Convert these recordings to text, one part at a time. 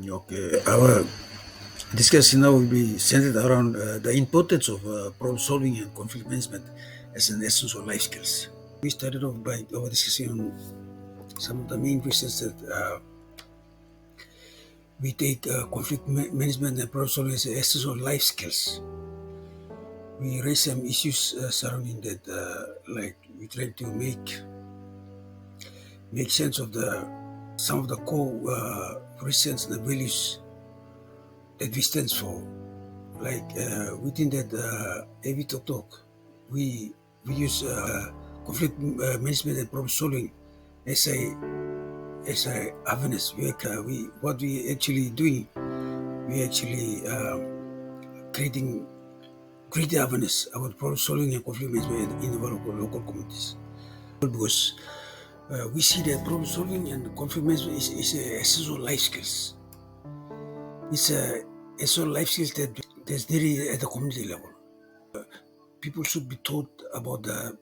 Okay, our discussion now will be centered around the importance of problem solving and conflict management as an essential life skills. We started off by our discussion on some of the main questions that we take conflict management and problem solving as essential life skills. We raise some issues surrounding that, like we try to make sense of the some of the core reasons and the values that we stand for. Like within that every talk, we use conflict management and problem solving as a awareness. We what we actually doing. We actually creating greater awareness about problem solving and conflict management in our local communities. Because we see that problem solving and conflict management is a essential life skills. It's a essential life skills that's there at the community level. People should be taught about the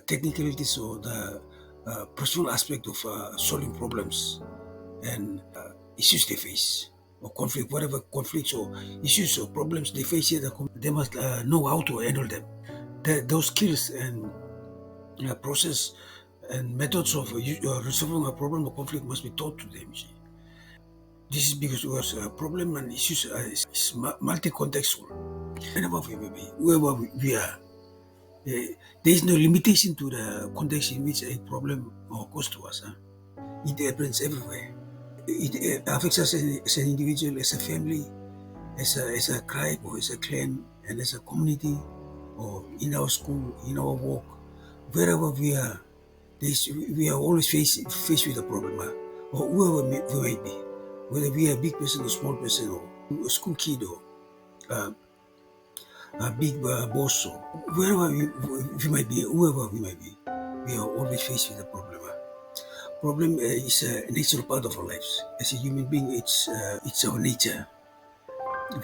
technicalities or the personal aspect of solving problems and issues they face or conflict, whatever conflicts or issues or problems they face here, they must know how to handle them. Those skills and process and methods of resolving a problem or conflict must be taught to them. See. This is because problem and issues is multi-contextual. Whenever we may be, whoever we are, there is no limitation to the context in which a problem occurs to us. It happens everywhere. It affects us as an individual, as a family, as a tribe, or as a clan, and as a community, or in our school, in our work, wherever we are. We are always faced with a problem, or whoever we may be, whether we are a big person or small person, or a school kid, or a big boss, or wherever we might be, whoever we might be, we are always faced with a problem. Problem is a natural part of our lives. As a human being, it's our nature.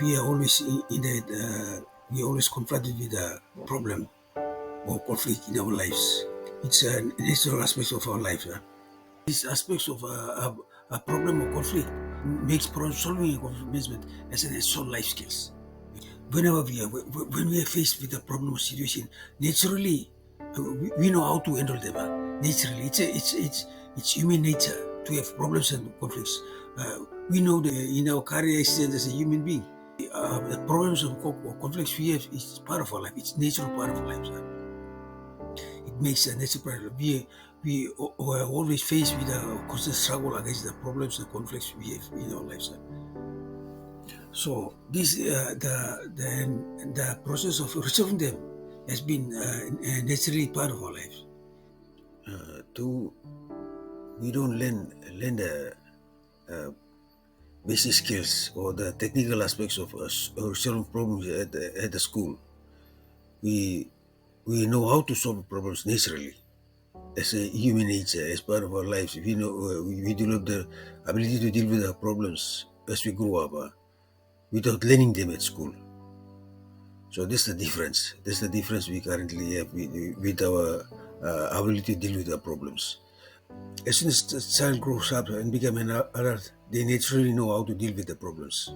We are always in that. We are always confronted with a problem or conflict in our lives. It's a natural aspect of our life. These aspects of a problem or conflict makes problem solving and conflict management as an essential life skills. Whenever when we are faced with a problem or situation, naturally we know how to handle them. Naturally, it's human nature to have problems and conflicts. We know that in our career existence as a human being, the problems or conflicts we have is part of our life. It's natural part of our lives. It makes a natural part of our life. We are always faced with a constant struggle against the problems and conflicts we have in our lives. So this the process of resolving them has been naturally part of our lives. We don't learn the basic skills or the technical aspects of solving problems at the school. We know how to solve problems naturally as a human nature, as part of our lives. We develop the ability to deal with our problems as we grow up without learning them at school. So that's the difference. That's the difference we currently have with our ability to deal with our problems. As soon as the child grows up and becomes an adult, they naturally know how to deal with the problems.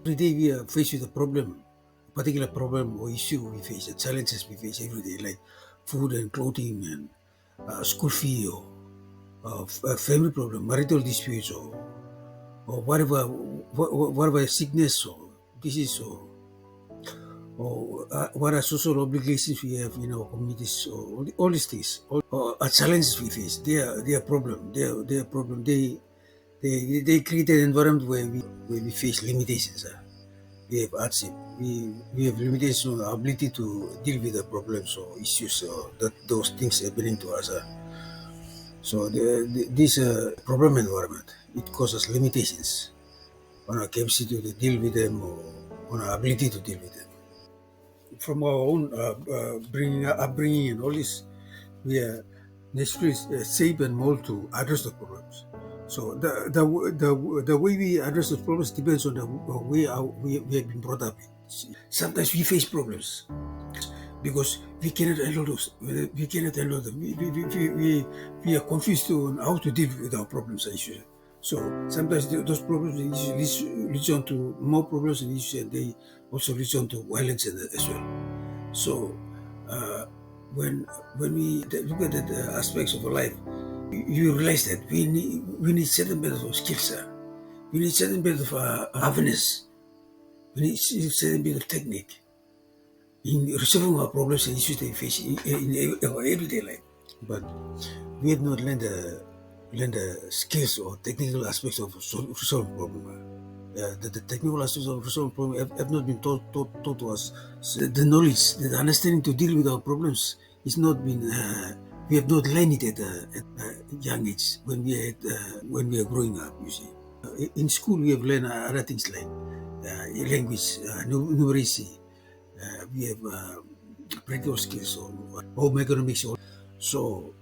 Every day we are faced with a problem, a particular problem or issue we face, the challenges we face every day, like food and clothing and school fee or family problem, marital disputes or whatever sickness or disease or what are social obligations we have in our communities, or all these things, or challenges we face. They are problem. They are problem. They create an environment where we face limitations. We have hardship. We have limitations on our ability to deal with the problems or issues or those things happening to us. So this problem environment, it causes limitations on our capacity to deal with them or on our ability to deal with them. From our own upbringing and all this, we are naturally shaped and molded to address the problems. So the way we address the problems depends on the way we have been brought up. Sometimes we face problems because we cannot handle those. We cannot handle them. We are confused on how to deal with our problems and issues. So sometimes those problems leads on to more problems and issues, and they also leads on to violence as well. So uh, when we look at the aspects of our life, you realize that we need certain bit of skills. We need certain bit of awareness. We need certain bit of technique in resolving our problems and issues that we face in our everyday life. But we have not learned the skills or technical aspects of resolving problem. The technical aspects of resolving problem have not been taught to us. So the knowledge, the understanding to deal with our problems is not been. We have not learned it at young age when we are growing up. You see, in school we have learned other things like language, numeracy. We have practical skills or home economics. So,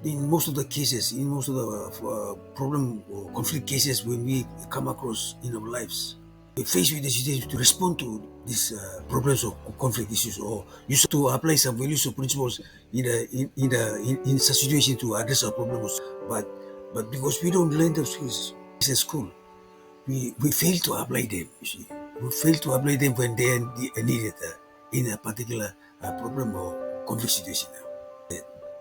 in most of the cases, in most of the problem or conflict cases, when we come across in our lives, we face with the situation to respond to these problems or conflict issues, or use to apply some values or principles in such situation to address our problems. But because we don't learn those skills in school, we fail to apply them. You see, we fail to apply them when they are needed in a particular problem or conflict situation.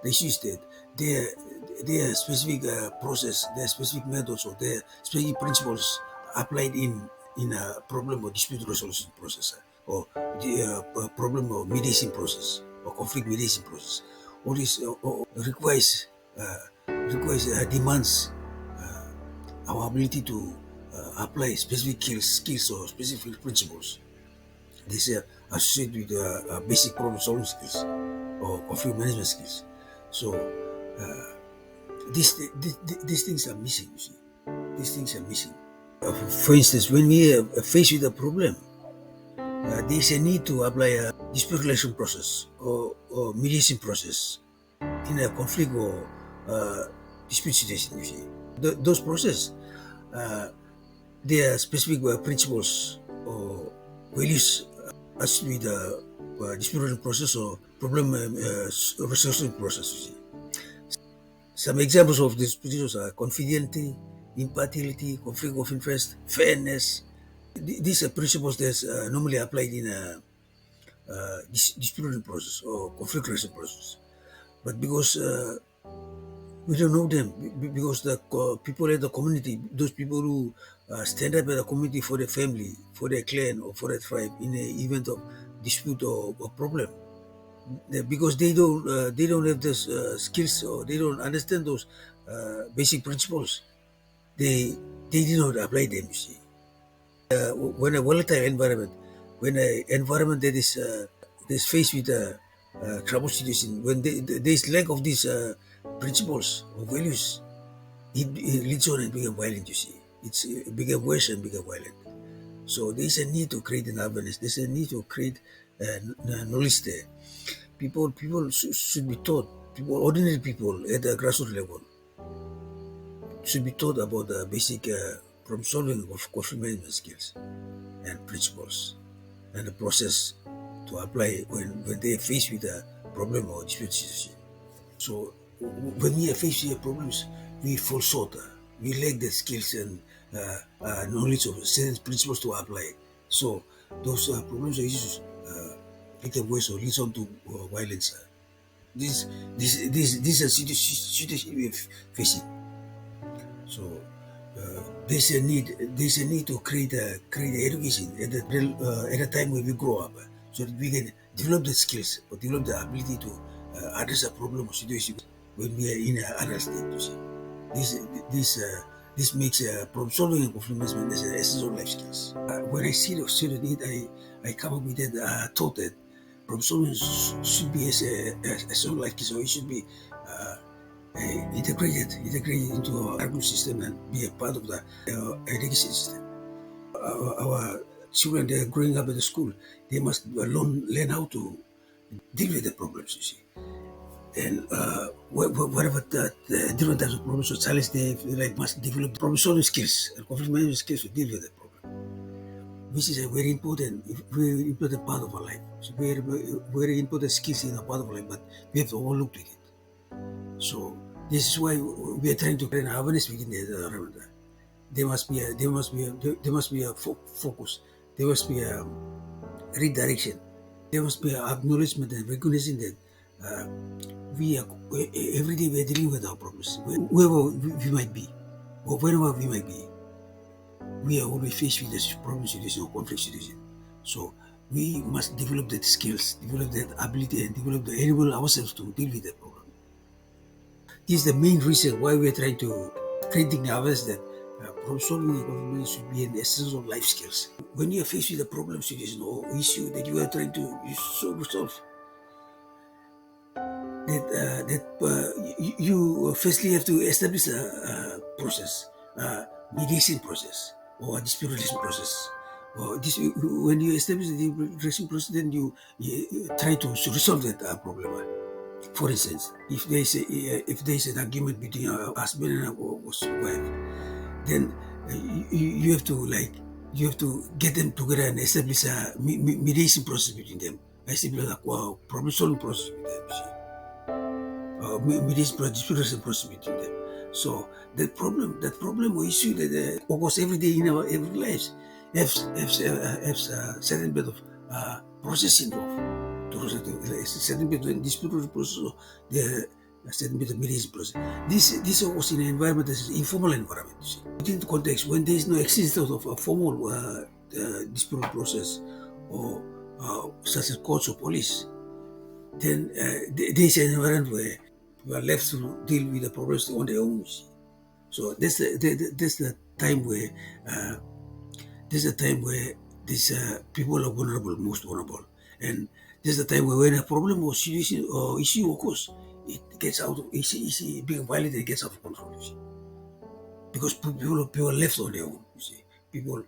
The issue is that there are specific process, there are specific methods, or there are specific principles applied in a problem or dispute resolution process, or the problem or mediation process, or conflict mediation process. All this requires demands our ability to apply specific skills or specific principles. These are associated with basic problem solving skills or conflict management skills. So these things are missing. You see, these things are missing. For instance, when we are faced with a problem, there is a need to apply a dispute resolution process or mediation process in a conflict or dispute situation. You see, those processes. There are specific principles or values as with the dispute resolution process or problem resolution process. You see. Some examples of these principles are confidentiality, impartiality, conflict of interest, fairness. These are principles that normally applied in a dispute resolution process or conflict resolution process. But because we don't know them, because the people in the community, those people who stand up in the community for their family, for their clan, or for their tribe in an event of dispute or problem, because they don't have those skills, or they don't understand those basic principles, they did not apply them. You see, when a volatile environment, when an environment that is faced with a trouble situation, when there is lack of these principles or values, it leads on and become violent. You see, it become worse and become violent. So there is a need to create an awareness. There's a need to create knowledge there. People should be taught. Ordinary people at the grassroots level should be taught about the basic problem solving of conflict management skills and principles, and the process to apply when they are faced with a problem or dispute situation. So when we are faced with problems, we fall short. We lack the skills and knowledge of certain principles to apply. So those problems or issues become worse or leads on to violence. This is a situation we are facing. So there's a need to create education at a time when we grow up, so that we can develop the skills or develop the ability to address a problem or situation when we are in an adult stage. This makes problem solving and conflict management as an essential life skills. When I see the student need, I come up with that thought that problem solving should be as a essential life skills, so it should be integrated into our curriculum system and be a part of the education system. Our children, they are growing up at the school, they must learn how to deal with the problems, you see. And whatever the different types of problems or challenges they must develop problem solving skills and conflict management skills to deal with the problem, which is a very important part of our life. It's very important skills in a part of our life, but we have to overlook it. So This is why we are trying to create awareness within the environment. There must be a focus. There must be a redirection. There must be an acknowledgement and recognition that uh, we are every day we are dealing with our problems. Whoever we might be, or wherever we might be, we are always faced with this problem situation or conflict situation. So we must develop that skills, develop that ability, and enable ourselves to deal with that problem. This is the main reason why we are trying to creating awareness that problem solving and conflict should be an essential life skills. When you are faced with a problem situation or issue that you are trying to solve, you firstly have to establish a process, a mediation process or a dispute resolution process. Or this, when you establish the resolution process, then you try to resolve that problem. For instance, if there is an argument between a husband and a wife, then you have to get them together and establish a mediation process between them. Establish a problem solving process with them. See? Mediation process between them. So that problem or issue that occurs every day in our every lives has a certain bit of process involved. A certain bit of dispute process, or a certain bit of mediation process. This occurs in an environment that is informal environment. You see. Within the context, when there is no existence of a formal dispute process or such as courts or police, then there is an environment where we are left to deal with the problems on their own. So that's the time where these people are vulnerable, most vulnerable, and this is the time where when a problem or situation or issue occurs, it gets out of easy being violent, it gets out of control. You see, because people are left on their own. You see, people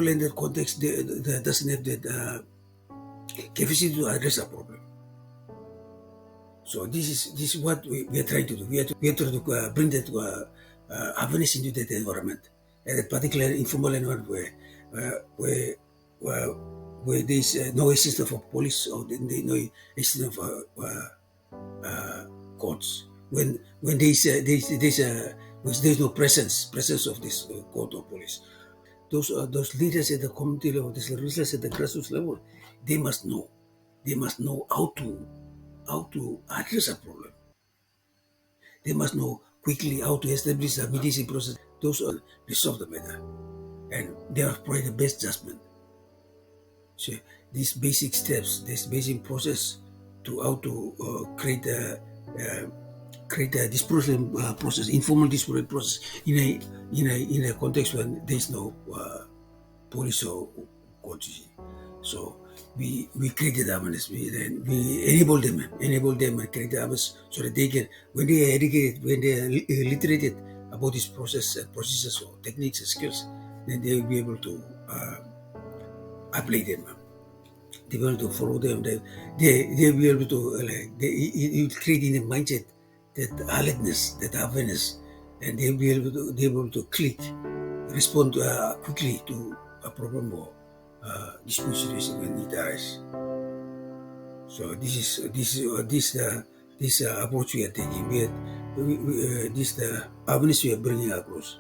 in that context they doesn't have that capacity to address a problem. So this is what we are trying to do. We are trying to bring that awareness into that environment, and a particular informal environment where there is no existence of police or no existence of courts. When there is no presence of this court or police. Those leaders at the community level, these leaders at the grassroots level, they must know how to address a problem. They must know quickly how to establish a mediation process. Those are resolve the matter, and they are probably the best judgment. So these basic steps, this basic process to how to create a dispute process, informal dispute process in a context when there is no police or court. So we created awareness. We enable them and create awareness so that they can, when they are educated, when they are literated about this process and processes or techniques and skills, then they will be able to apply them. They will be able to follow them. They will be able to it will create in the mindset that alertness, that awareness, and they will be able to click, respond quickly to a problem or dispute situation when it arises. So this approach we are taking. This the awareness we are bringing across.